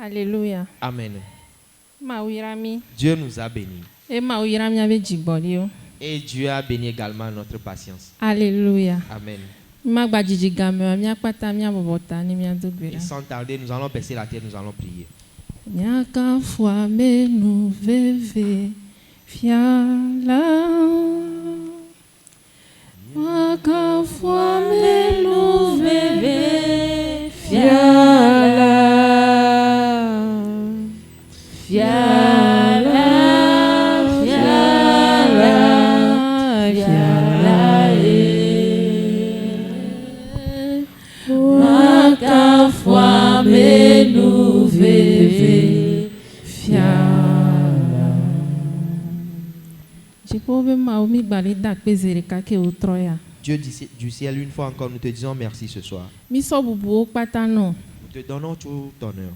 Alléluia. Amen. Dieu nous a bénis. Et Dieu a béni également notre patience. Alléluia. Amen. Et sans tarder, nous allons baisser la tête, nous allons prier. Dieu du ciel, une fois encore, nous te disons merci ce soir. Nous te donnons tout honneur.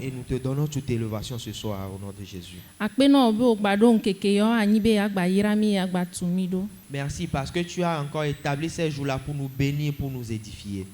Et nous te donnons toute élévation ce soir au nom de Jésus. Merci parce que tu as encore établi ces jours-là pour nous bénir, pour nous édifier.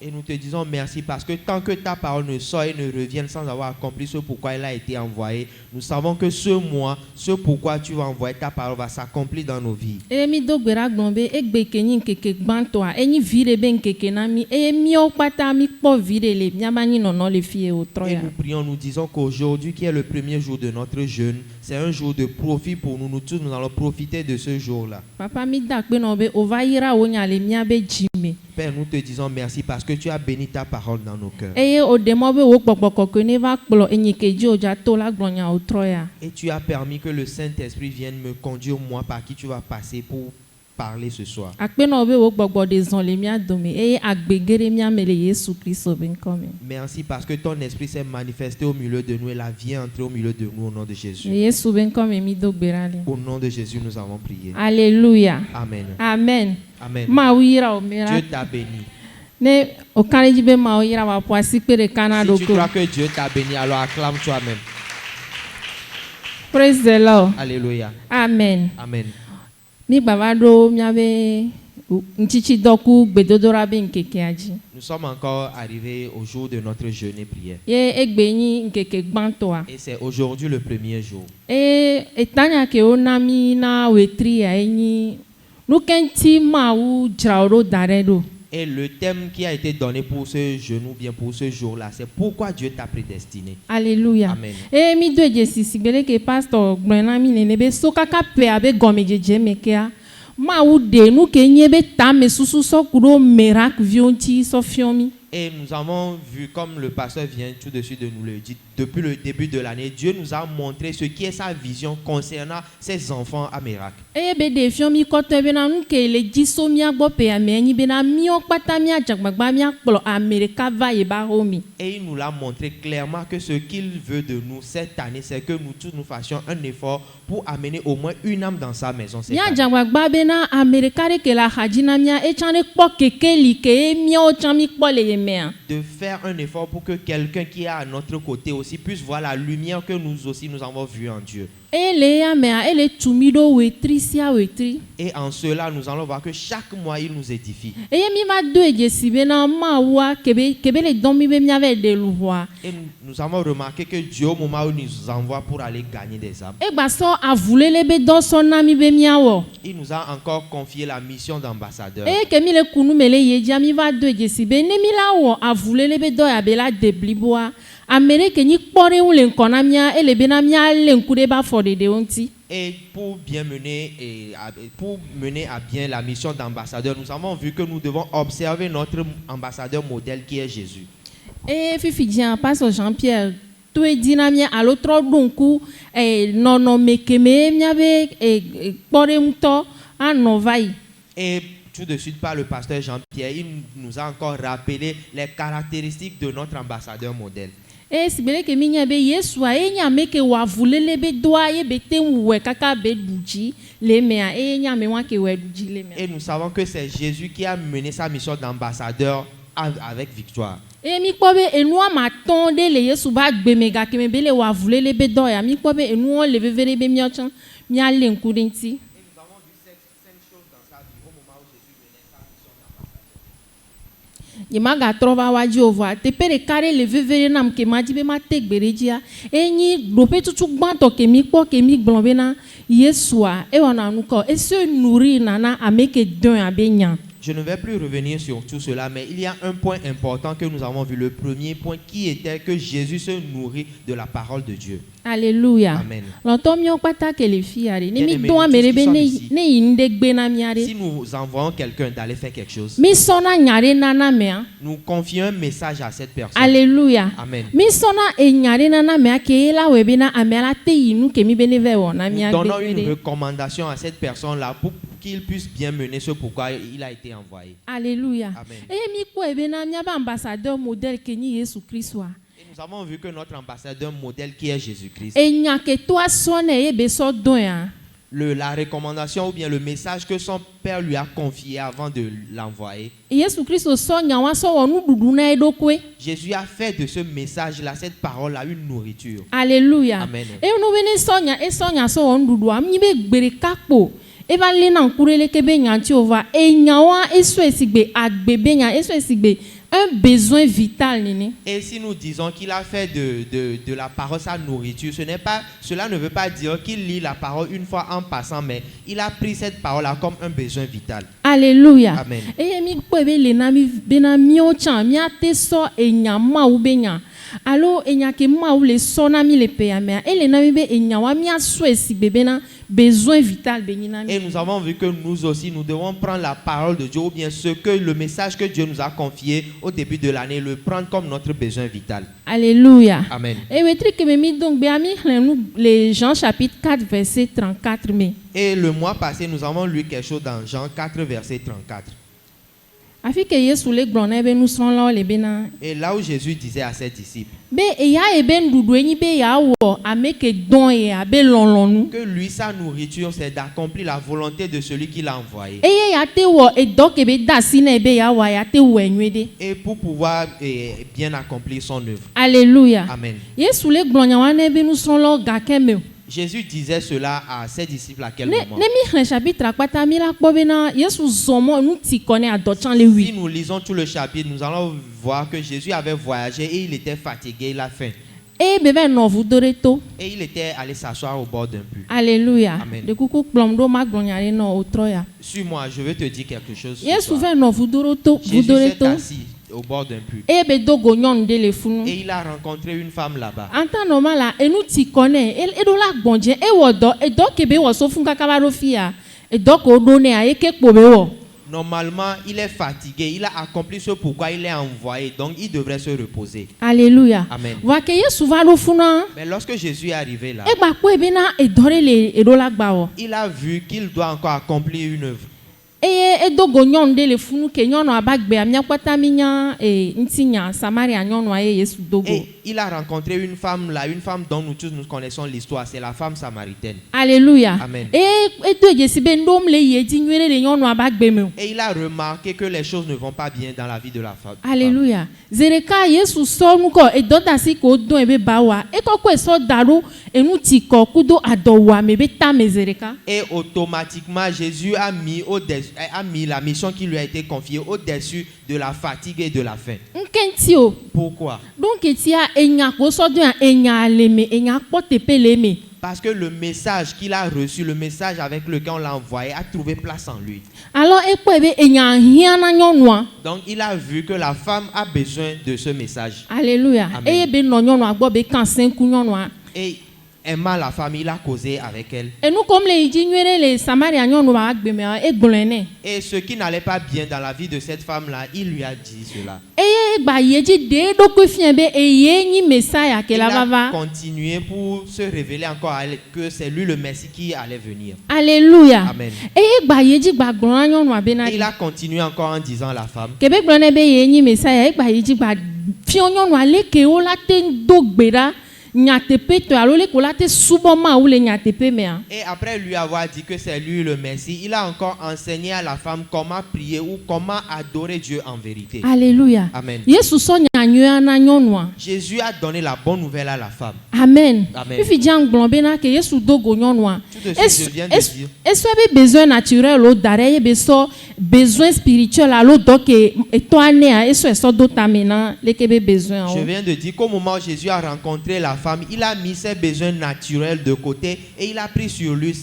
Et nous te disons merci parce que tant que ta parole ne sort et ne revienne sans avoir accompli ce pourquoi elle a été envoyée, nous savons que ce mois, ce pourquoi tu vas envoyer ta parole va s'accomplir dans nos vies. Et nous prions, nous disons qu'aujourd'hui qui est le premier jour de notre jeûne, c'est un jour de profit pour nous. Nous tous, nous allons profiter de ce jour-là. Père, nous te disons merci parce que tu as béni ta parole dans nos cœurs. Et tu as permis que le Saint-Esprit vienne me conduire moi par qui tu vas passer pour parler ce soir. Merci parce que ton esprit s'est manifesté au milieu de nous et la vie est entrée au milieu de nous au nom de Jésus. Au nom de Jésus, nous avons prié. Alléluia. Amen. Amen. Amen. Dieu t'a béni. Si tu crois que Dieu t'a béni, alors acclame toi-même. Praise the Lord. Alléluia. Amen. Amen. Nous sommes encore arrivés au jour de notre jeûne et prière. Et c'est aujourd'hui le premier jour. Et le thème qui a été donné pour ce jeûne ou bien pour ce jour-là, c'est pourquoi Dieu t'a prédestiné. Alléluia. Amen. Et nous avons vu, comme le pasteur vient tout de suite de nous le dire, depuis le début de l'année, Dieu nous a montré ce qui est sa vision concernant ses enfants à miracle. Et il nous l'a montré clairement que ce qu'il veut de nous cette année, c'est que nous tous nous fassions un effort pour amener au moins une âme dans sa maison. De faire un effort pour que quelqu'un qui est à notre côté aussi puisse voir la lumière que nous aussi nous avons vue en Dieu. Et en cela, nous allons voir que chaque mois, il nous édifie. Et nous avons remarqué que Dieu, au moment où il nous envoie pour aller gagner des âmes, il nous a encore confié la mission d'ambassadeur. Et pour mener à bien la mission d'ambassadeur, nous avons vu que nous devons observer notre ambassadeur modèle qui est Jésus. Et pasteur Jean-Pierre, tout est dynamique à l'autre donc et tout de suite par le pasteur Jean-Pierre, il nous a encore rappelé les caractéristiques de notre ambassadeur modèle. Et nous savons que c'est Jésus qui a mené sa mission d'ambassadeur avec victoire. E mi kpɔ be enua ma tɔn de le Yesu ba gbe me gake me be le wa vule le be dɔ ya mi kpɔ be enua le veve de be miɔtsɔ mia le ŋku de ŋuti. Yema gatrɔ va wa dzi o vɔa teƒe ɖeka ɖe le veve ɖe nam ke ma dzi be ma te gbe ɖe dzia enyi ɖoƒe tutu gbãtɔ ke mi kpɔ ke mi gblɔ bena Yesua ewɔna nu kɔ ese nuri nana ame ke dɔn abe nya. Je ne vais plus revenir sur tout cela, mais il y a un point important que nous avons vu. Le premier point qui était que Jésus se nourrit de la parole de Dieu. Alléluia. Amen. Lɔtɔ miɔ kpata ke le fi ya ɖe. Ne mi Bien-aimés, dɔn ame ɖe be tous ne qui sommes ici. ne yi nu ɖe gbe na mia Si ɖe. nous envoyons quelqu'un d'aller faire quelque chose, Mi sɔna nya ɖe nana mea. nous confions un message à cette personne. Alléluia. Amen. Mi sɔna enya ɖe nana mea ke ye la wɔe bena amea la te yi nu ke mi be ne vɛ wɔ na Nous mia donnons gbe une ɖe. recommandation à cette personne-là pour qu'il puisse bien mener ce pourquoi il a été envoyé. Alléluia. Amen. Eye mi kpɔe bena miaba ambassadeur modèle ke nyi Yesu Kristoa. Et nous avons vu que notre ambassadeur modèle qui est Jésus-Christ, Enya ke toa sɔnɛ ye be sɔ dɔn ya. la recommandation ou bien le message que son père lui a confié avant de l'envoyer, Yesu Kristo sɔ nya wa sɔ wɔ nuɖuɖu na eɖokue. Jésus a fait de ce message-là, cette parole-là, une nourriture. Alléluia. Amen. Eye nu be ne sɔ nya esɔ nya sɔ wɔ nuɖuɖua mi be gbe ɖeka kpo. Eva le na ŋku ɖe leke be nya ŋuti wova. Enya wa esɔ esigbe agbe be nya esɔ esigbe un besoin vital nene. Et si nous disons qu'il a fait de la parole sa nourriture, cela ne veut pas dire qu'il lit la parole une fois en passant, mais il a pris cette parole-là comme un besoin vital. Alléluia. Amen. Eye mi kpɔe be le na mi bena miawo tsã miate sɔ enya mawu be nya alo enya ke mawu le sɔ na mi le pea mea ele na mi be enya wa miasɔ esigbe bena besoin vital be nyi na mi. Et nous avons vu que nous aussi, nous devons prendre la parole de Dieu ou bien le message que Dieu nous a confié au début de l'année, le prendre comme notre besoin vital. Alléluia. Amen. Et wetri ke me mi donc be ami xlẽ nu le Jean chapitre 4 verset 34 me. Et le mois passé, nous avons lu quelque chose dans Jean 4, verset 34. Afi ke Yesu le gblɔ na ebe nusrɔ̃lawo le bena Et là où Jésus disait à ses disciples be eya ebe nuɖuɖu enyi be yeawɔ ame ke dɔn ye abe lɔlɔ̃nu. que lui, sa nourriture, c'est d'accomplir la volonté de celui qui l'a envoyé. Eye yate wɔ edɔ ke be da asi na ebe yeawɔa yate wɔe nyuie ɖe. Et pour pouvoir bien accomplir son œuvre. Alléluia. Amen. Yesu le gblɔ nya wa na ebe nusrɔ̃lawo gake me o. Jésus disait cela à ses disciples à quel Ne moment? mi xlẽ chapitre akpata mi la kpɔ bena Yesu zɔ mɔ nu ti kɔ ne adɔ tsã le Si wi. nous lisons tout le chapitre, nous allons voir que Jésus avait voyagé et il était fatigué, il a faim. Eye be va nɔ vudo ɖe to. Et il était allé s'asseoir au bord d'un puits. Alléluia. Amen. De kuku kplɔm ɖo ma gblɔ nya ɖe nɔ o trɔ ya. Suis-moi, je vais te dire quelque chose. ce Yesu soir. va nɔ vudo ɖo to Jésus vudo ɖe s'est to. assis au bord d'un puits. Eye be do go nyɔnu ɖe le funu. Et il a rencontré une femme là-bas. En temps normal la enu ti kɔ nɛ eɖo la gbɔdze ewɔ dɔ edɔ ke be wɔ so fun kaka va ɖo fi ya edɔ ke woɖo nɛ a eke kpo be wɔ. Normalement, il est fatigué. Il a accompli ce pourquoi il est envoyé. Donc, il devrait se reposer. Alléluia. Amen. Wa ke Yesu va ɖo funa. Mais lorsque Jésus est arrivé là, Egba kpɔe bena edɔ ɖe le eɖo la gba wɔ. il a vu qu'il doit encore accomplir une œuvre. Eye edo go nyɔnu ɖe le funu ke nyɔnua ba gbea miakpɔta mi nya ŋutinya Samaria nyɔnua ye Yesu do go. Et il a rencontré une femme là, une femme dont nous tous nous connaissons l'histoire. C'est la femme samaritaine. Alléluia. Amen. Edo edzesi be ndom le ye dzi nyuie ɖe le nyɔnua ba gbe me o. Et il a remarqué que les choses ne vont pas bien dans la vie de la femme. Alléluia. Zereka Yesu sɔ nu kɔ edɔ da si ko dɔn ebe ba wa ekɔ ko esɔ da ɖo enu ti kɔ kudo adɔwua me be ta me Zereka. Et automatiquement, Jésus a mis la mission qui lui a été confiée au-dessus de la fatigue et de la faim. Nkenti o. Pourquoi? Donc etia enya ko sɔ dɔn ya enya le me enya kpɔ teƒe le me. Parce que le message qu'il a reçu, le message avec lequel on l'a envoyé, a trouvé place en lui. Alors ekpɔe be enya hiã na nyɔnua. Donc il a vu que la femme a besoin de ce message. Alléluia. Amen. Eye be nɔ nyɔnua gbɔ be kan senku nyɔnua. Et aimant la femme, il a causé avec elle. Enu kom le yi dzi nyuie ɖe le Samaria nyɔnu ba gbe me egblɔe nɛ. Et ce qui n'allait pas bien dans la vie de cette femme-là, il lui a dit cela. Eye gba yi dzi de eɖokui fia be eye nyi Mesaya ke Il la va a va. continué pour se révéler encore à elle que c'est lui le Messie qui allait venir. Alléluia. Amen. Eye gba yi dzi gba gblɔ na nyɔnua be na Et il a continué encore en disant à la femme kebe gblɔ nɛ be ye nyi Mesaya egba yi dzi gba fiɔ nyɔnua le ke wo la te do gbe ɖa nyatepe to alo le kola te subo ma ou le nyatepe mea. Et après lui avoir dit que c'est lui le Messie, il a encore enseigné à la femme comment prier ou comment adorer Dieu en vérité. Alléluia. Amen. Yesu so nyanyoa na nyonwa. Jésus a donné la bonne nouvelle à la femme. Amen. Amen. Ifi jang blombe na ke Yesu dogo nyonwa. Tout de suite, je viens de dire. Est-ce que besoin naturel o dare ye beso besoin spirituel alo doke eto ane a eso so do tamena le kebe besoin Je o. viens de dire qu'au moment où Jésus a rencontré la femme, il a mis ses besoins naturels de côté et il a pris sur lui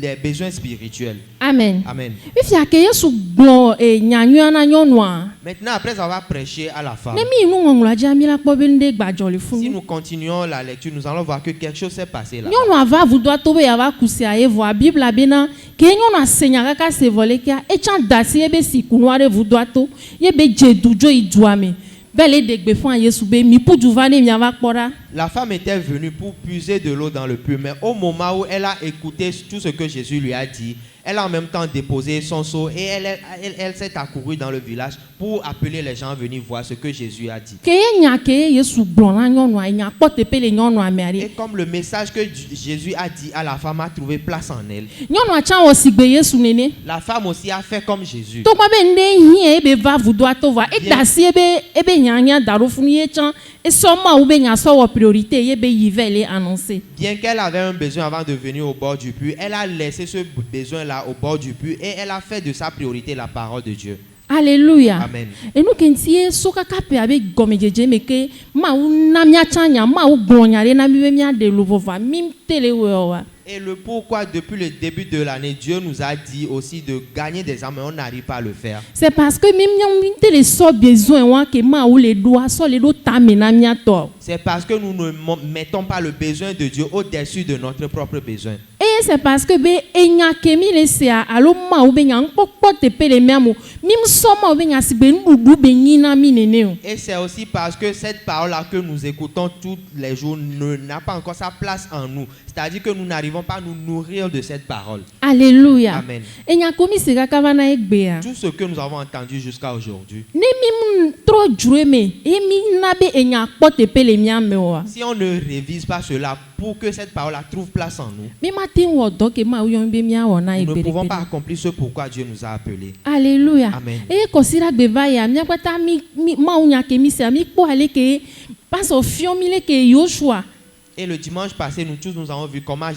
les besoins spirituels. Amen. Amen. Ifi ake Yesu blon nyanyoa na nyonwa. Maintenant, après avoir prêché à la femme, Ne mi nu ngongla jami la kpo be nde gbajo le fun. si nous continuons la lecture, nous allons voir que quelque chose s'est passé là. Nyɔnu ava vudoa to be yava kusi aye voa Bible bena ke nyɔnu asenya kaka se vole kia etsa dasi ebe si kunu are vudoa to ye be dzedu dzo idua me bele degbe fun Yesu be mi pudu va ne miava kpɔra. La femme était venue pour puiser de l'eau dans le puits, mais au moment où elle a écouté tout ce que Jésus lui a dit, elle a en même temps déposé son seau et elle s'est accourue dans le village pour appeler les gens à venir voir ce que Jésus a dit. Ke ye nya ke Yesu gblɔ na nyɔnua nya kpɔ tepe le nyɔnua me Et ari. comme le message que Jésus a dit à la femme a trouvé place en elle, Nyɔnua tsa wɔ sigbe Yesu nene. la femme aussi a fait comme Jésus. To kpɔ be nde hie ebe va vudoa to va e dasi ebe nyanya daro fun ye tsa esɔ ma wo be nya sɔ wɔ priorité ye be yi ve le annoncer. Bien qu'elle avait un besoin avant de venir au bord du puits, elle a laissé ce besoin-là au bord du puits et elle a fait de sa priorité la parole de Dieu. Alléluia. Amen. Et nous qui so kaka pe avec gomejeje meke ma u na mia chanya ma u glonya le na mi mia de lovova mim tele wa. Et le pourquoi, depuis le début de l'année, Dieu nous a dit aussi de gagner des âmes, mais on n'arrive pas à le faire. C'est parce que même nyam tele so besoin wa ke ma u le doa so le do tamena mia to. C'est parce que nous ne mettons pas le besoin de Dieu au-dessus de notre propre besoin. Et c'est parce que be enya kemi le sea alo ma u be nya nkpokpo te pele miamu mim so ma u be nya si be ndudu be nyina mi nene. Et c'est aussi parce que cette parole-là que nous écoutons tous les jours n'a pas encore sa place en nous. C'est-à-dire que nous n'arrivons pas à nous nourrir de cette parole. Alléluia. Amen. Enya komi se kaka bana egbea. Tout ce que nous avons entendu jusqu'à aujourd'hui. Ne mim trop drueme e mi na be enya kpɔ te pele miame wa. Si on ne révise pas cela pour que cette parole-là trouve place en nous, Mi ma tin wo do ke ma u yon be mia wo na nous ne pouvons ebere. pas accomplir ce pourquoi Dieu nous a appelés. Alléluia. Amen. E kosira gbe va ya mi akpata mi ma u nya ke mi se mi kpo ale ke passe au fion mi le ke Joshua. Et le dimanche passé, nous tous nous avons vu comment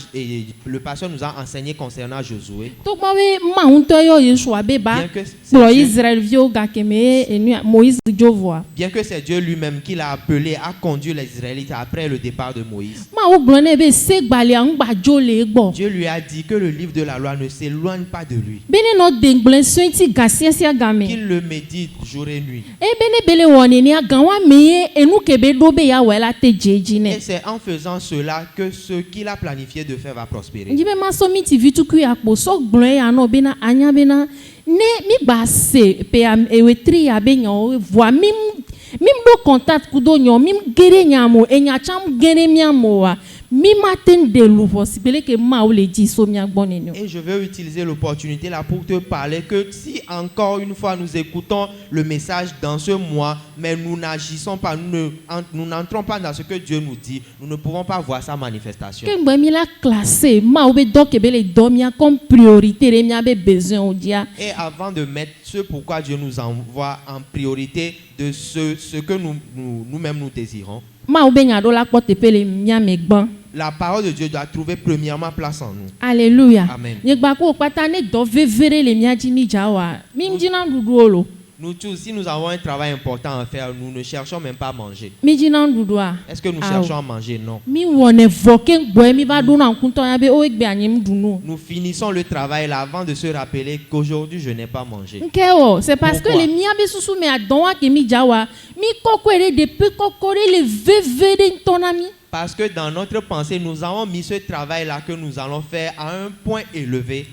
le pasteur nous a enseigné concernant Josué. To gba we ma un to yo Joshua be ba. Bien que Pro c'est Dieu, Israël vio ga ke me enu Moïse jovoa. bien que c'est Dieu lui-même qui l'a appelé à conduire les Israélites après le départ de Moïse. Ma u gblone be se gbale an gba jo le gbo. Dieu lui a dit que le livre de la loi ne s'éloigne pas de lui, Bene no de gblon so ti gasia game. qu'il le médite jour et nuit. E bene bele woni ni aganwa meye enu kebe do be ya wela te jeji ne. Et c'est en faisant cela que ce qu'il a planifié de faire va prospérer. Njibe maso mi ti vitu ku ya kpo so gblon ya no bena anya bena ne mi ba se pe ewetri ya be nyo voa mim do contact ku do nyo mim gere nyamo enya cham gere miamo wa mi matin de luvo sibele ke ma o le di so mi agbone no. Et je veux utiliser l'opportunité là pour te parler que si encore une fois nous écoutons le message dans ce mois, mais nous n'agissons pas, nous n'entrons pas dans ce que Dieu nous dit, nous ne pouvons pas voir sa manifestation. Ke ngbe mi la classé ma o be do ke be le do mi comme priorité re mi abe besoin o dia. Et avant de mettre ce pourquoi Dieu nous envoie en priorité de ce que nous-mêmes nous désirons, Ma o be nya do la kpo te pele mi amegban. la parole de Dieu doit trouver premièrement place en nous. Alléluia. Amen. Ye gba ko pata ne do vevere le mi aji mi jawa. Mi mjina ndudu olo. Nous tous, si nous avons un travail important à faire, nous ne cherchons même pas à manger. Mi jina ndudu a. Est-ce que nous Ah, cherchons à manger? Non. Mi wone voke gbo mi va do na nkunto ya be o egbe anyim dunu. Nous finissons le travail là avant de se rappeler qu'aujourd'hui je n'ai pas mangé. Nke o, c'est parce que Pourquoi? le mi abe susu me adonwa ke mi jawa. Mi kokore depuis kokore le vevere ntonami. Parce que dans notre pensée, nous avons mis ce travail là que nous allons faire à un point élevé.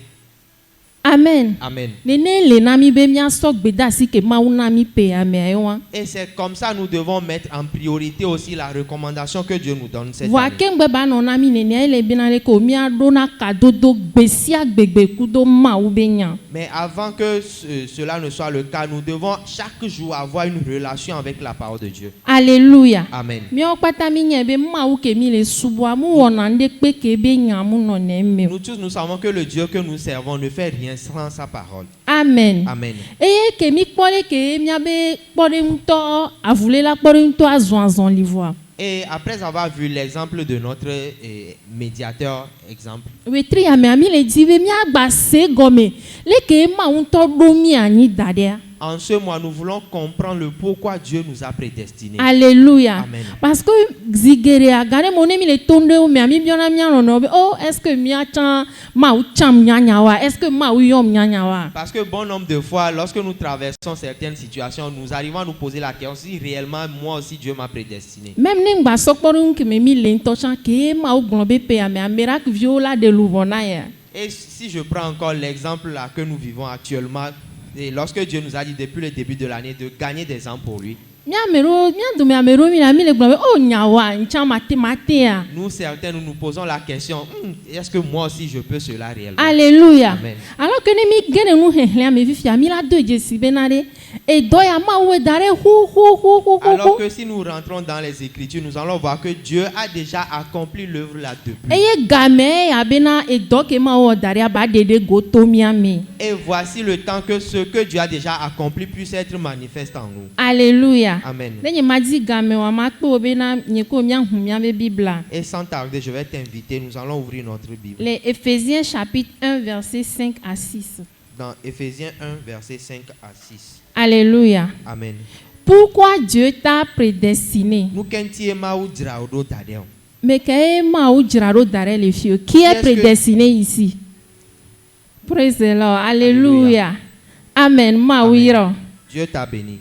Amen. Amen. Nene le nami be mia sok beda si ke ma unami pe ame wa. Et c'est comme ça nous devons mettre en priorité aussi la recommandation que Dieu nous donne cette Wa année. kengbe ba no nami nene le binare ko mia dona kadodo gbesia gbegbe kudo ma u be nya. Mais avant que cela ne soit le cas, nous devons chaque jour avoir une relation avec la parole de Dieu. Alléluia. Amen. Mi o pata mi nye be ma u ke mi le subo mu wona nde pe ke be nya mu no ne me. Nous tous, nous savons que le Dieu que nous servons ne fait rien sans sa parole. Amen. Amen. Eye ke mi kpole ke mi be kpole nto avule la kpole nto azon livwa. Et après avoir vu l'exemple de notre médiateur, exemple, Wetri ame ami le di be mi agba se gome le ke ma nto do mi ani dadea. en ce mois, nous voulons comprendre le pourquoi Dieu nous a prédestinés. Alléluia. Amen. Parce que zigere agare mon mi le tonde o mi ami biona mi no oh est-ce que mi acha ma u cham nyanya wa est-ce que ma u yom nyanya wa. Parce que bon nombre de fois, lorsque nous traversons certaines situations, nous arrivons à nous poser la question si réellement moi aussi Dieu m'a prédestiné. Même ne ngba sokporu ke me mi le nto chan ke ma u glonbe pe ame miracle viola de luvona ya. Et si je prends encore l'exemple là que nous vivons actuellement, et lorsque Dieu nous a dit depuis le début de l'année de gagner des âmes pour lui, Mi do mi amero mi la mi le glonbe oh nyawa ncha mate ya. nous certains nous nous posons la question, est-ce que moi aussi je peux cela réellement? Alléluia. Amen. Alors que ne mi gene nu henhlen me fifia mi la do jesi benare e doya ma we dare hu. Alors que si nous rentrons dans les Écritures, nous allons voir que Dieu a déjà accompli l'œuvre là depuis. Eye game ya bena e doke ma wo dare ba dede goto mi ame. Et voici le temps que ce que Dieu a déjà accompli puisse être manifeste en nous. Alléluia. Amen. Nenye madi game wa ma kpo bena nyeko mi hu mi ame Bible. Et sans tarder, je vais t'inviter, nous allons ouvrir notre Bible. Les Éphésiens chapitre 1 verset 5 à 6. Dans Éphésiens 1, versets 5 à 6. Alléluia. Amen. Pourquoi Dieu t'a prédestiné? Nous kenti ema ou draudo tadeo. Mais que ma ou jiraro dare le fio. Qui est Est-ce que- prédestiné ici? Praise the Lord. Alléluia. Amen. Ma Amen. wiro. Dieu t'a béni.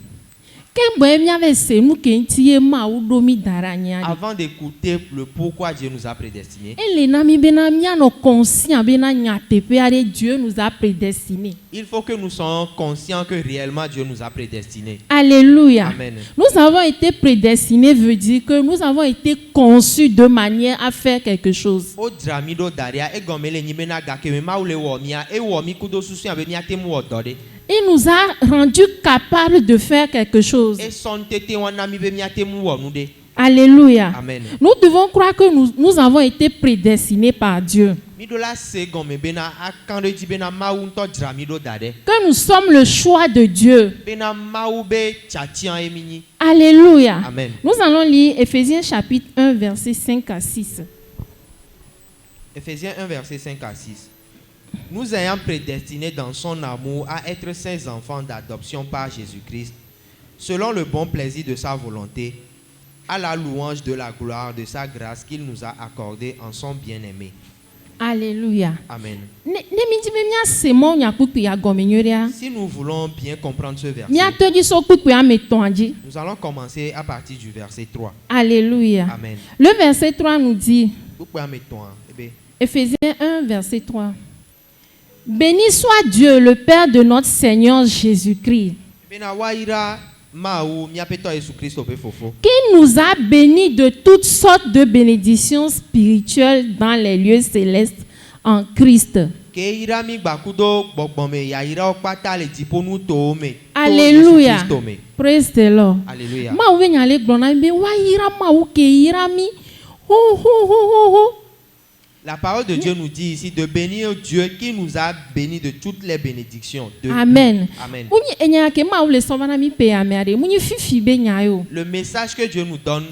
Kembo mi ave se nu kenti ma ou do mi daranya. Avant d'écouter le pourquoi Dieu nous a prédestinés, Elle n'a mi bena mi ano conscient bena nyate pe are Dieu nous a prédestinés. il faut que nous soyons conscients que réellement Dieu nous a prédestinés. Alléluia. Amen. Nous avons été prédestinés veut dire que nous avons été conçus de manière à faire quelque chose. O dramido daria e gomele nyimena gake me maule wo mia e wo mi kudo susu abe mi atemu odode. Il nous a rendus capables de faire quelque chose. E son tete wana mi be mi atemu wo nude. Alléluia. Amen. Nous devons croire que nous avons été prédestinés par Dieu. Mi do la se gome bena akando di bena mawu nto dramido dade. Que nous sommes le choix de Dieu. Bena mawu be tchatian e mini. Alléluia. Amen. Nous allons lire Éphésiens chapitre 1 verset 5 à 6. Éphésiens 1, verset 5 à 6. Nous ayant prédestinés dans son amour à être ses enfants d'adoption par Jésus-Christ, selon le bon plaisir de sa volonté, à la louange de la gloire de sa grâce qu'il nous a accordée en son bien-aimé. Alléluia. Amen. Ne mi di be mia se mo nya kuku ya gomenyoria. Si nous voulons bien comprendre ce verset, Mia to di so kuku ya meton aji. nous allons commencer à partir du verset 3. Alléluia. Amen. Le verset 3 nous dit, Pourquoi mettons, eh bien, Éphésiens 1, verset 3. Béni soit Dieu, le Père de notre Seigneur Jésus-Christ, eh bien, waira maou miapeto Jésus-Christ ope fofo. qui nous a bénis de toutes sortes de bénédictions spirituelles dans les lieux célestes en Christ. Ke ira mi gbakudo gbogbome ya ira okpata le diponu to me. Alléluia. Jésus-Christ me. Praise the Lord. Alléluia. Ma ouve nyale glona mbe wa ira ma ou ke ira mi. Ho ho ho ho ho. La parole de Dieu nous dit ici de bénir Dieu qui nous a bénis de toutes les bénédictions. De Amen. Amen. Muni enya ke ma ou le sovana mi pe amere. Muni fifi be nyayo. Le message que Dieu nous donne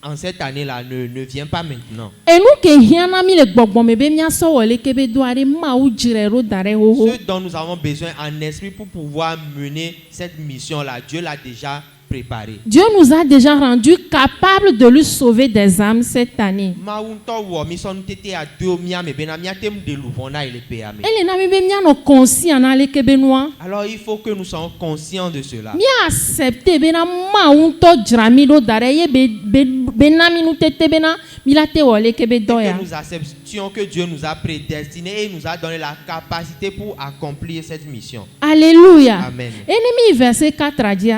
en cette année-là ne vient pas maintenant. Et nous que hiana mi le gbogbo me be mia so wole ke be doare ma ou jirero dare ho ho. Ce dont nous avons besoin en esprit pour pouvoir mener cette mission-là, Dieu l'a déjà préparé. Dieu nous a déjà rendu capables de lui sauver des âmes cette année. Alors il faut que nous soyons conscients de cela. Et que nous acceptions que Dieu nous a prédestinés et nous a donné la capacité pour accomplir cette mission. Alléluia. Amen. Ennemi verset 4 a dit.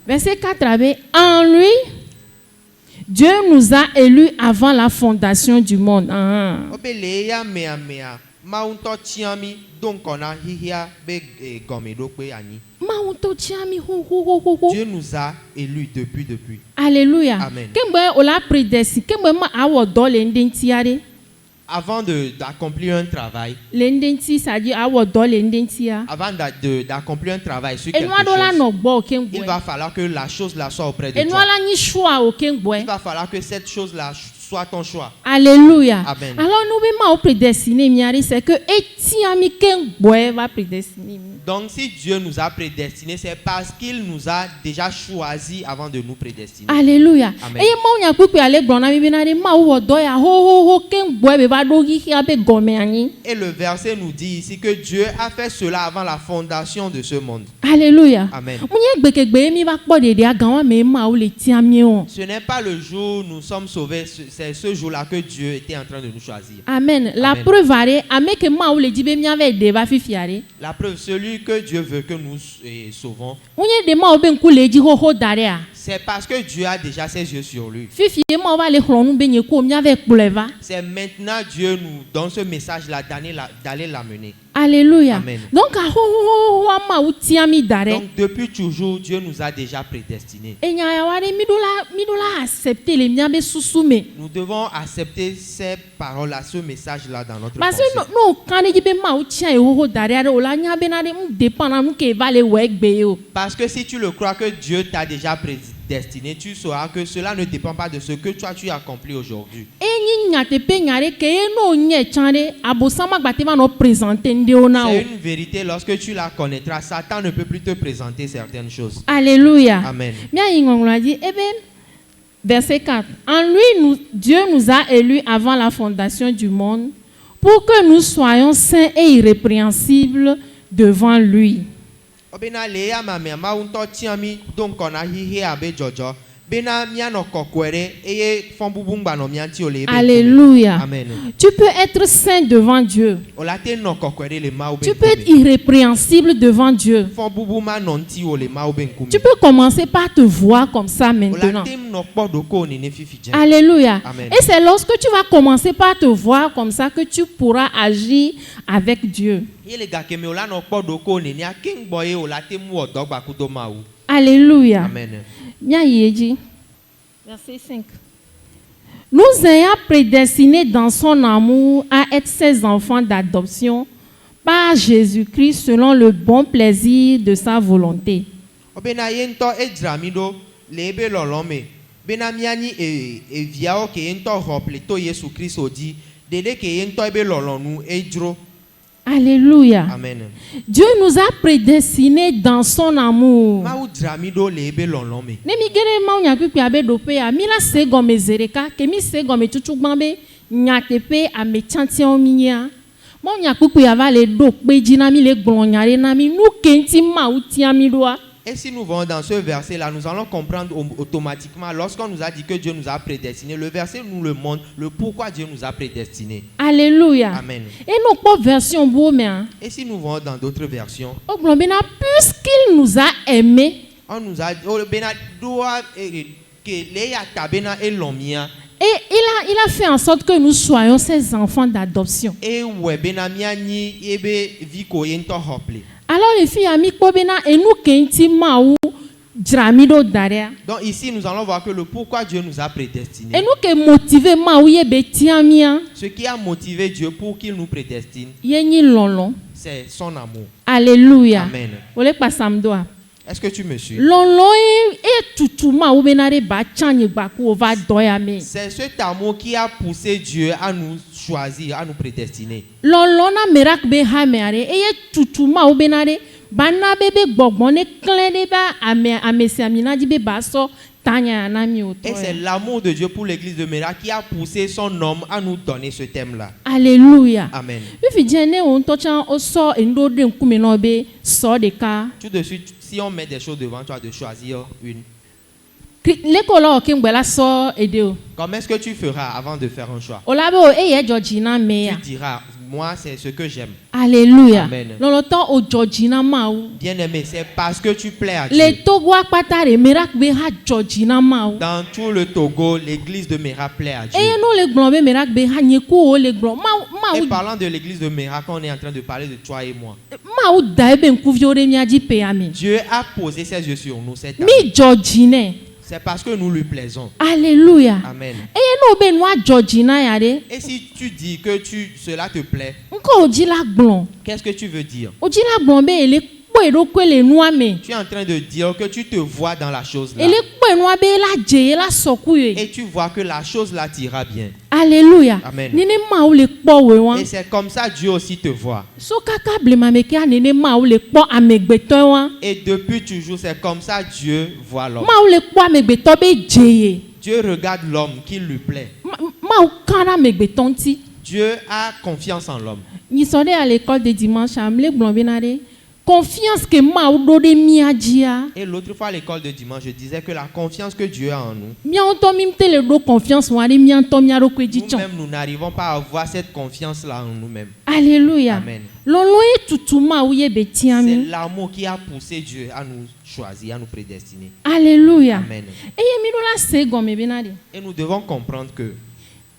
Verset 4 avait en lui, Dieu nous a élus avant la fondation du monde. Dieu nous a élus depuis. Alléluia. Amen. Avant d'accomplir un travail, d'accomplir un travail sur quelque chose, il va falloir que la chose-là soit auprès de toi. Il va falloir que cette chose-là soit ton choix. Alléluia. Amen. Alors nous sommes prédestinés, c'est que Etiami Kengboe va prédestiner. Donc si Dieu nous a prédestinés, c'est parce qu'il nous a déjà choisi avant de nous prédestiner. Alléluia. Amen. Et le verset nous dit ici que Dieu a fait cela avant la fondation de ce monde. Alléluia. Amen. Ce n'est pas le jour où nous sommes sauvés, c'est ce jour-là que Dieu était en train de nous choisir. Amen. La Amen. preuve, La preuve, celui que Dieu veut que nous sauvons, c'est parce que Dieu a déjà ses yeux sur lui. C'est maintenant Dieu nous donne ce message-là d'aller l'amener. Alléluia. Amen. Donc, depuis toujours, Dieu nous a déjà prédestinés. Nous devons accepter ces paroles-là, ce message-là dans notre pensée. Parce que si tu le crois que Dieu t'a déjà prédestiné, tu sauras que cela ne dépend pas de ce que toi tu as accompli aujourd'hui. C'est une vérité, lorsque tu la connaîtras, Satan ne peut plus te présenter certaines choses. Alléluia. Amen. Verset 4. En lui, Dieu nous a élus avant la fondation du monde pour que nous soyons saints et irrépréhensibles devant lui. Alléluia. Amen. Tu peux être saint devant Dieu. Tu peux être irrépréhensible devant Dieu. Tu peux commencer par te voir comme ça maintenant. Alléluia. Amen. Et c'est lorsque tu vas commencer par te voir comme ça que tu pourras agir avec Dieu. Alléluia. Amen. Verset 5. Nous ayant prédestinés dans son amour à être ses enfants d'adoption par Jésus-Christ selon le bon plaisir de sa volonté. Alléluia. Amen. Dieu nous a prédestinés dans son amour. Et si nous voyons dans ce verset-là, nous allons comprendre automatiquement, lorsqu'on nous a dit que Dieu nous a prédestinés, le verset nous le montre, le pourquoi Dieu nous a prédestinés. Alléluia. Amen. Et nous pas version beau mais. Et si nous voyons dans d'autres versions, puisqu'il nous a aimés, on nous a dit, et il a fait en sorte que nous soyons ses enfants d'adoption. Alors les filles amies et nous donc ici nous allons voir que le pourquoi Dieu nous a prédestinés. Et nous qui motivé Ce qui a motivé Dieu pour qu'il nous prédestine, c'est son amour. Alléluia. Amen. Est-ce que tu me suis? C'est cet amour qui a poussé Dieu à nous choisir, à nous prédestiner. bana bebe gbɔgbɔ ne klẽ de ba ame sia mina di be ba sɔ tanya na mi o Et c'est tɔ. l'amour de Dieu pour l'église de Mera qui a poussé son homme à nous donner ce thème-là. Alléluia. Amen. Fifi diɛ ne o ŋutɔ tsã o sɔ enuɖo ɖe ŋkume na wo be sɔ ɖeka. Tout de suite, si on met des choses devant toi, de choisir une. Leko la o keŋgbɛ la sɔ ede o. Comment est-ce que tu feras avant de faire un choix? O la be o eye dzɔ dzi na me ya. Tu diras, moi c'est ce que j'aime. Alléluia. Amen. Lɔlɔtɔ o dzɔ dzi na Mawu. Bien-aimé, c'est parce que tu plais à Le Dieu. Togo akpata ɖe Miracle be ha dzɔ dzi na Mawu. Dans tout le Togo, l'église de Mera plaît à Dieu. Eye no le gblɔ be Miracle be ha nye ko o le gblɔ Et Mawu parlant de l'église de Mera, quand on est en train de parler de toi et moi, Mawu da ebe ŋkuviwo ɖe mía dzi pe ame. Dieu a posé ses yeux sur nous cette année. Mi dzɔ dzi nɛ. C'est parce que nous lui plaisons. Alléluia. Amen. Eye no be nua dzɔ dzi na ya ɖe. Et si tu dis que cela te plaît, Ŋkɔ o dzi la gblɔ. qu'est-ce que tu veux dire? O dzi la gblɔ be ele kpɔ eɖokui le nua me. Tu es en train de dire que tu te vois dans la chose là. Ele kpɔ enua be la dze ye la sɔku ye. Et tu vois que la chose là t'ira bien. Alléluia. Amen. Nene Mawu le kpɔ we wa. Et c'est comme ça Dieu aussi te voit. So kaka blema me kea nene Mawu le kpɔ amegbetɔ wa. Et depuis toujours, c'est comme ça Dieu voit l'homme. Mawu le kpɔ amegbetɔ be dze ye. Dieu regarde l'homme qui lui plaît. Mawu kan ɖe amegbetɔ ŋuti. Dieu a confiance en l'homme. Nyisɔ ɖe à l'école de dimanche am le gblɔ bena ɖe confiance que Mawu ɖo ɖe mía dzia. Et l'autre fois à l'école de dimanche, je disais que la confiance que Dieu a en nous, Mía ŋutɔ mi te le ɖo confiance wa ɖe mía ŋutɔ mía ɖokui dzi tsɔ. nous-mêmes, nous n'arrivons pas à avoir cette confiance-là en nous-mêmes. Alléluia. Amen. Lɔlɔ ye tutu Mawu ye be tia C'est mi. l'amour qui a poussé Dieu à nous choisir, à nous prédestiner. Alléluia. Amen. Eye mi ɖo la se gɔme bena ɖe. Et nous devons comprendre que,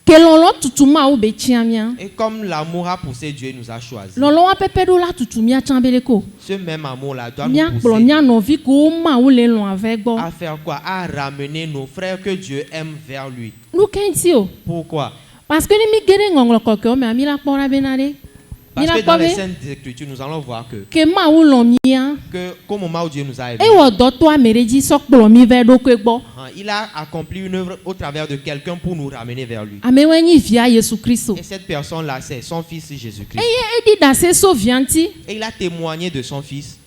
Ke lɔlɔ tutu Mawu be tia mía. et comme l'amour a poussé Dieu et nous a choisis, Lɔlɔ wa pɛpɛ ɖo la tutu mía tsã be le ko. ce même amour-là doit Mía nous kplɔ pousser mía nɔvi ko Mawu le lɔ̃ avɛ gbɔ. à faire quoi? À ramener nos frères que Dieu aime vers lui. Nu ke ŋuti o. Pourquoi? Parce que ne mi ge ɖe ŋɔŋlɔ kɔkɔewo mea mi la kpɔ ɖa bena ɖe. Mi Parce la que dans kpɔ les be Saintes Écritures, nous allons voir ke Mawu lɔ̃ mía. qu'au moment où Dieu nous a aimés, Ewɔ dɔ to ame ɖe dzi sɔ kplɔ mi vɛ ɖokui gbɔ. il a accompli une œuvre au travers de quelqu'un pour nous ramener vers lui. Amewoe nyi via Yesu Kristo. Et cette personne-là, c'est son fils Jésus-Christ. Eye eɖi ɖase so via ŋuti Et il a témoigné de son fils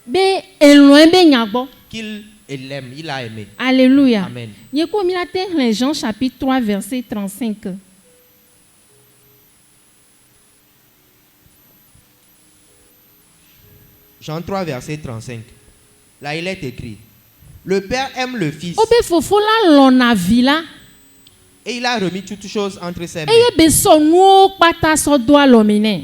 be elɔ̃e be nya gbɔ. qu'il l'aime, il a aimé. Alléluia. Amen. Nye ko mi la te xlẽ Jean chapitre 3 verset 35. Jean 3, verset 35. Là, il est écrit, le Père aime le Fils O be fofo la lɔ̃na vi la et il a remis toutes choses entre ses mains. eye be sɔ nuwo kpata sɔ do alɔme nɛ.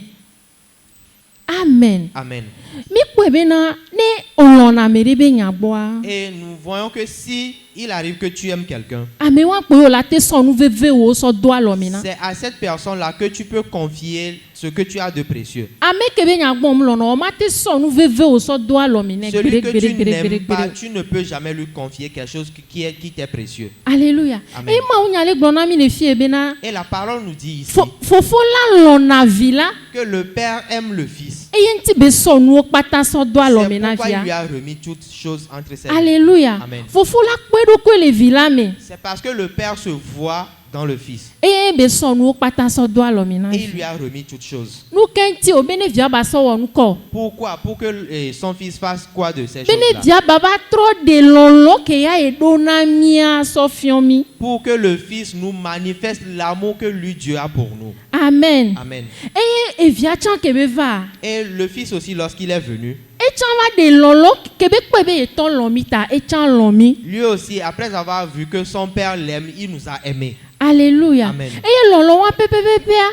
Amen. Amen. Mi kpɔe bena ne o lɔ̃na ame ɖe be nya gbɔa. Et nous voyons que si il arrive que tu aimes quelqu'un, Ame wa kpɔ ye o la te sɔ nu vevewo sɔ do alɔme na. c'est à cette personne-là que tu peux confier ce que tu as de précieux. Ame ke be nya gbɔm lɔ̃na o ma te sɔ nu vevewo sɔ do alɔme nɛ Celui que tu gbeɖe n'aimes pas, gbeɖe. tu ne peux jamais lui confier quelque chose qui t'est précieux. Alléluia. Amen. Eye Mawu nya le gblɔ na mi le fie bena Et la parole nous dit ici fofo la lɔ̃na vi la que le Père aime le Fils. eye ŋuti be sɔ nuwo kpata sɔ do C'est alɔme na pourquoi il lui via. a remis toutes choses entre ses mains. Alléluia. Amen. Fofo la kpɔe ɖokui le vi la me C'est parce que le Père se voit dans le Fils. eye be sɔ nuwo kpata sɔ do alɔme na Et il vi. lui a remis toutes choses. Nu ke ŋuti o be ne via ba sɔ wɔ nu kɔ. Pourquoi? Pour que son Fils fasse quoi de ces Be ne choses-là? via ba va trɔ de lɔlɔ ke ya eɖo na mía sɔ fiɔ mi. Pour que le Fils nous manifeste l'amour que lui, Dieu a pour nous. Amen. Amen. Eye evia tsã ke be va. Et le Fils aussi, lorsqu'il est venu, Etsã va de lɔlɔ ke be kpɔe be etɔ lɔ̃ mi ta etsã lɔ̃ mi. lui aussi, après avoir vu que son Père l'aime, il nous a aimés. Alléluia. Amen. Eye lɔlɔ wa pɛpɛpɛpɛa.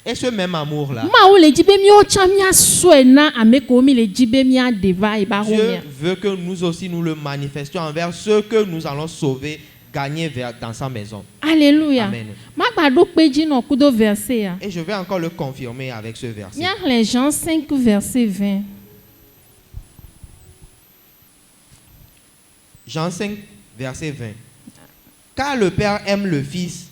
Et ce même amour-là, Mawu le dzi be míawo tsã míasɔe na ame kewo mi le dzi be míaɖe va eba Dieu xɔmea. veut que nous aussi nous le manifestions envers ceux que nous allons sauver, gagner dans sa maison. Alléluia. Amen. Magba ɖo kpe dzi nɔ kudo verset ya. Et je vais encore le confirmer avec ce verset. Míaxlẽ Jean 5 verset 20. Jean 5, verset 20. Car le Père aime le Fils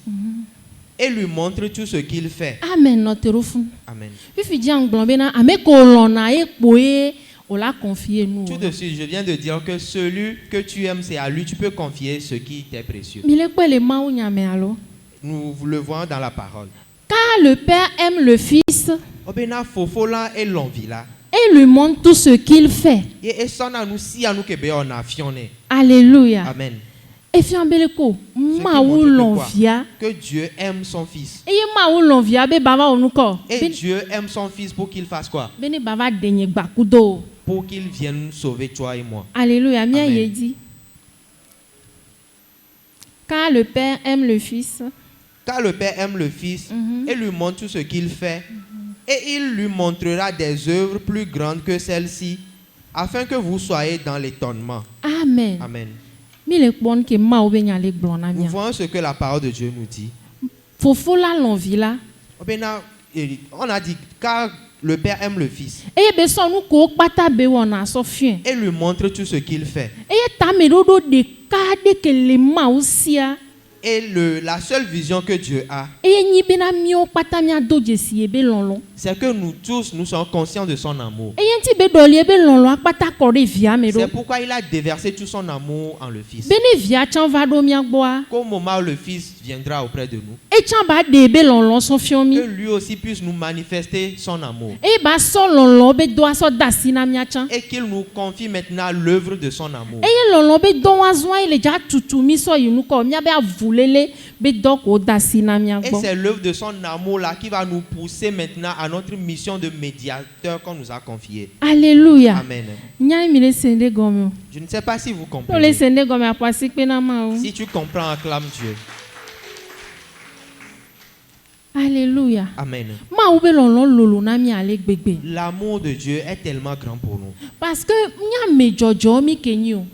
et lui montre tout ce qu'il fait. Amen nɔtero fun. Amen. Fifi dzi angblɔ bena ame ko lɔ̃na ye kpoe o la confie nu. Tout de suite, je viens de dire que celui que tu aimes, c'est à lui, tu peux confier ce qui t'est précieux. Mi le kpɔe le Mawu nya me alo. Nous le voyons dans la parole. Car le Père aime le Fils Obena fofola et l'envie là. Et lui montre tout ce qu'il fait. Et ça na nous si à nous que be on a fionné. Alléluia. Amen. Et fi ambeleko, Ce qui ma montre ou que l'envia. quoi? Que Dieu aime son fils. Et ma ou l'envia be baba onuko. Et Dieu aime son fils pour qu'il fasse quoi? Bene baba denye gbakudo. Pour qu'il vienne sauver toi et moi. Alléluia. Mia Amen. yedi. Car le Père aime le Fils. Car le Père aime le Fils et lui montre tout ce qu'il fait. Et il lui montrera des œuvres plus grandes que celles-ci, afin que vous soyez dans l'étonnement. Amen. Amen. Mi le kpon ke ma ou be nya le gblon na Nous mia. voyons ce que la parole de Dieu nous dit. Fofo la l'envie là. On a dit, car le Père aime le Fils Eye be so nu ko kpata be wona so fien. et lui montre tout ce qu'il fait. Eye ta me dodo de ka de ke le ma ou sia. Et la seule vision que Dieu a, Eye nyi be na mi o kpata mi do jesi e be lonlon. c'est que nous tous, nous sommes conscients de son amour. Eye nti be doli e be lonlon akpata ko de via me do. C'est pourquoi il a déversé tout son amour en le Fils. Bene via chan va do mi agboa. Qu'au moment où le Fils viendra auprès de nous, E chan ba de be lonlon so fion mi. que lui aussi puisse nous manifester son amour. E ba so lonlon be do aso dasi na mi chan. Et qu'il nous confie maintenant l'œuvre de son amour. Eye lonlon be do azwa ile ja tutu mi so yinu ko mi be avulele be do ko dasi na mi Et agbo. c'est l'œuvre de son amour là qui va nous pousser maintenant à notre mission de médiateur qu'on nous a confiée. Alléluia. Amen. Nya mi le sende gomo. Je ne sais pas si vous No le comprenez. sende gomo apasi pe na ma o. Si tu comprends, acclame Dieu. Alléluia. Amen. Ma ou be lonlon lolo na mi ale gbegbe. L'amour de Dieu est tellement grand pour nous. Parce que nya me jojo mi kenyi o.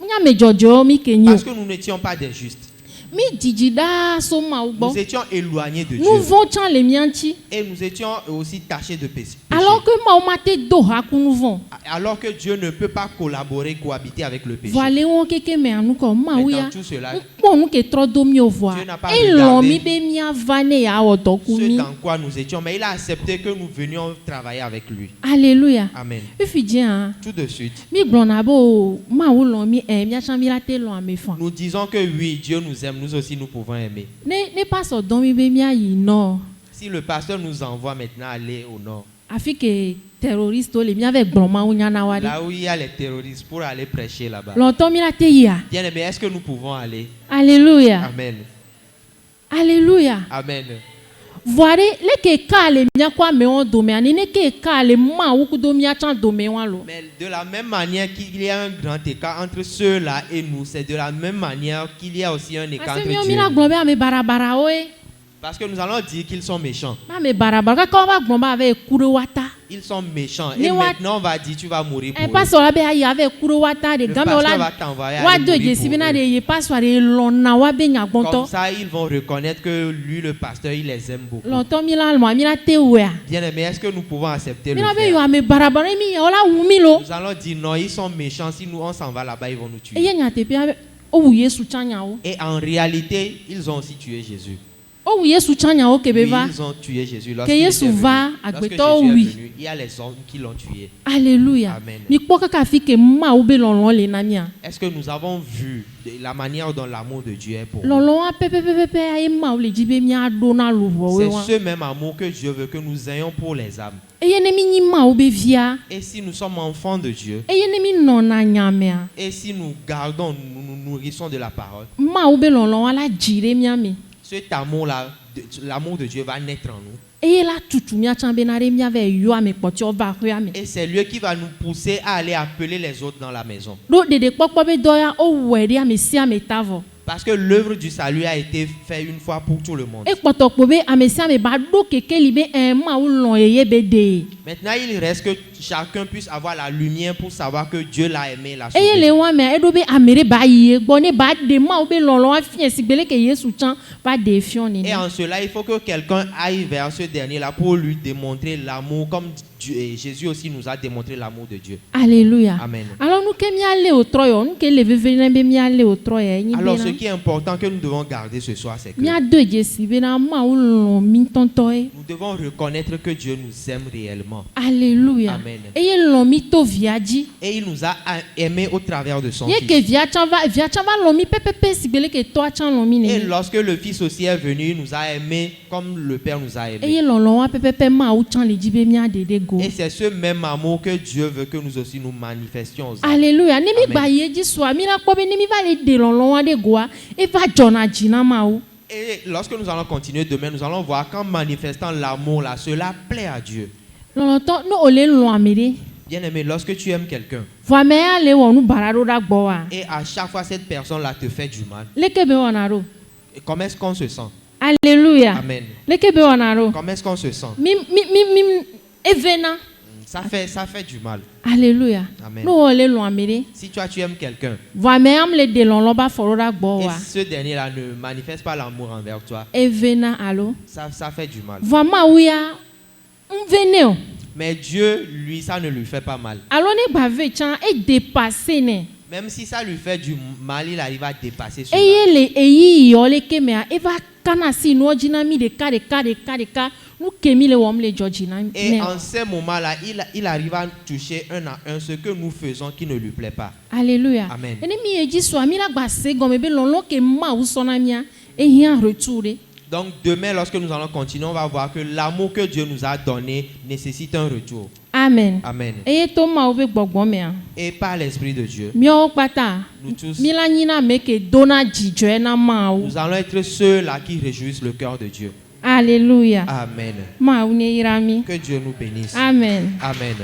Nya me jojo mi kenyi o. Parce que nous n'étions pas des justes. Mi jijida so ma ou Nous gbo. étions éloignés de Nous Dieu. vont chan le mianchi. Et nous étions aussi tachés de péché. Alors que ma ou mate do ha ku nous vont. Alors que Dieu ne peut pas collaborer, cohabiter avec le péché. Voilà on keke me anu ko ma ou Mais ya. dans tout cela, Bon nous ke tro do mi o voa. Dieu n'a pas E regardé lo mi be mi avane ya odoku ce mi. dans quoi nous étions, mais il a accepté que nous venions travailler avec lui. Alléluia. Amen. Ifi dien. Tout de suite, Mi glona bo ma ou lo mi mi a chan mi la te lo ame fan. nous disons que oui, Dieu nous aime, nous aussi nous pouvons aimer. Ne pas so don mi be mi a yi no. Si le pasteur nous envoie maintenant aller au nord, Afi ke terroriste o le mi avec glon ma ou nya na wa de. là où il y a les terroristes, pour aller prêcher là-bas. Longtemps mi la te ya. Bien aimé, est-ce que nous pouvons aller? Alléluia. Amen. Alléluia. Amen. Voire le ke ka le mi kwa me on do me ani ne ke ka le ma ou ku do mi a chan do me wan lo. Mais de la même manière qu'il y a un grand écart entre ceux-là et nous, c'est de la même manière qu'il y a aussi un écart Parce entre que mi Dieu. mi la glon be ame barabara o e. Parce que nous allons dire qu'ils sont méchants. Ma me barabara ka ba glon ba avec kuro wata. Ils sont méchants. Mais Et what- maintenant, on va dire, tu vas mourir pour E eux. pas so la be ayi avec kuro wata de Le game pasteur o va la. t'envoyer Wa aller do mourir je pour si bina eux. de ye pas so de lona wa be nya Comme gbonto. ça, ils vont reconnaître que lui, le pasteur, il les aime beaucoup. Longtemps mi la mi la te wea. Bien aimé, est-ce que nous pouvons accepter Mi le la be yo faire? ame barabara mi o la wu mi lo. Nous allons dire non, ils sont méchants. Si nous, on s'en va là-bas, ils vont nous E tuer. ye nya te pe o wu Yesu chan nya o. Et en réalité, ils ont aussi tué Jésus. O wu Yesu chan nya o ke be Oui, va. ils ont tué Jésus. Que Lorsqu'il Yesu était va, venu. Lorsque agbeto Jésus oui. est venu, il y a les hommes qui l'ont tué. Alléluia. Amen. Mi kpo kaka fi ke ma ou be lonlon le na mia. Est-ce que nous avons vu la manière dont l'amour de Dieu est pour nous? Lonlon a pe aye ma ou le jibe mi a do na lu wo we wa. C'est ce même amour que Dieu veut que nous ayons pour les âmes. E ye ne mi nyi ma ou be via. Et si nous sommes enfants de Dieu, E ye ne mi non na nya mea. et si nous gardons, nous nourrissons de la parole, Ma ou be lonlon ala jire mi ame. cet amour-là, l'amour de Dieu va naître en nous. E ye la tutu mi a chan be na re mi ave yo ame kpoti o va hwe ame. Et c'est lui qui va nous pousser à aller appeler les autres dans la maison. Do de kpokpo be do ya o weri ame si ame tavo. Parce que l'œuvre du salut a été faite une fois pour tout le monde. E kpotokpo be ame si ame ba do keke li be ma ou lon ye be de. Maintenant, il reste que chacun puisse avoir la lumière pour savoir que Dieu l'a aimé, l'a E ye sauvé. le wa me e do be amere ba yi gbo ne ba de ma ou be lonlon a fi sigbele ke Yesu chan ba de fion ni. Et en cela, il faut que quelqu'un aille vers ce dernier-là pour lui démontrer l'amour, comme Dieu, et Jésus aussi nous a démontré l'amour de Dieu. Alléluia. Amen. Alors nous que mi aller au troyo, nous que le vevene be mi aller au troyo ni Alors, be ce na. qui est important que nous devons garder ce soir, c'est que Mi a deux jesi be na ma ou lon mi tonto e. nous devons reconnaître que Dieu nous aime réellement. Alléluia. Amen. E ye lon mi to viaji. Et il nous a aimés au travers de son Ye ke Fils. via chan va lon mi pepepe sigbele ke to chan lon mi Et ne. lorsque le Fils aussi est venu, il nous a aimés comme le Père nous a E aimés. ye lon wa pepepe ma ou chan le jibe mi a de go. Et c'est ce même amour que Dieu veut que nous aussi nous manifestions aux hommes. Alléluia. Ni mi Amen. ba ye ji so mi na ko be ni mi va le de lon wa de goa e va jona jina ma o. Et lorsque nous allons continuer demain, nous allons voir qu'en manifestant l'amour là, cela plaît à Dieu. Lọ́lọ́tọ́ no ole lo amere. Bien-aimé, lorsque tu aimes quelqu'un Wa me ale wo nu barado da gbo wa. et à chaque fois cette personne là te fait du mal, Leke be wona ro. et comment est-ce qu'on se sent? Alléluia. Amen. Leke be wona ro. Comment est-ce qu'on se sent? Mi evena. Ça fait du mal. Alléluia. Amen. No ole lo amere. Si toi tu aimes quelqu'un Wa me am le de lon lo ba foro da gbo et wa. ce dernier là ne manifeste pas l'amour envers toi, Evena alo. ça fait du mal. Va ma uya mvene o. Mais Dieu, lui, ça ne lui fait pas mal. Alo ne ba ve chan e dépasser ne. Même si ça lui fait du mal, il arrive à dépasser cela. Eye le eyi yo le kemea e va kana si no jina mi de ka nu kemi le wom le jojina. Et en ces moments-là, il arrive à toucher un à un ce que nous faisons qui ne lui plaît pas. Alléluia. Amen. Ene mi eji so mi la gba se gomme be lon ke ma u sona mia e hia retourner. Donc demain, lorsque nous allons continuer, on va voir que l'amour que Dieu nous a donné nécessite un retour. Amen. Amen. Eye to ma u be gbogbo me a. Et par l'Esprit de Dieu, Mi o pata. nous tous, Mi la nyina me ke dona jijo na ma u. nous allons être ceux-là qui réjouissent le cœur de Dieu. Alléluia. Amen. Ma u ne irami. Que Dieu nous bénisse. Amen. Amen.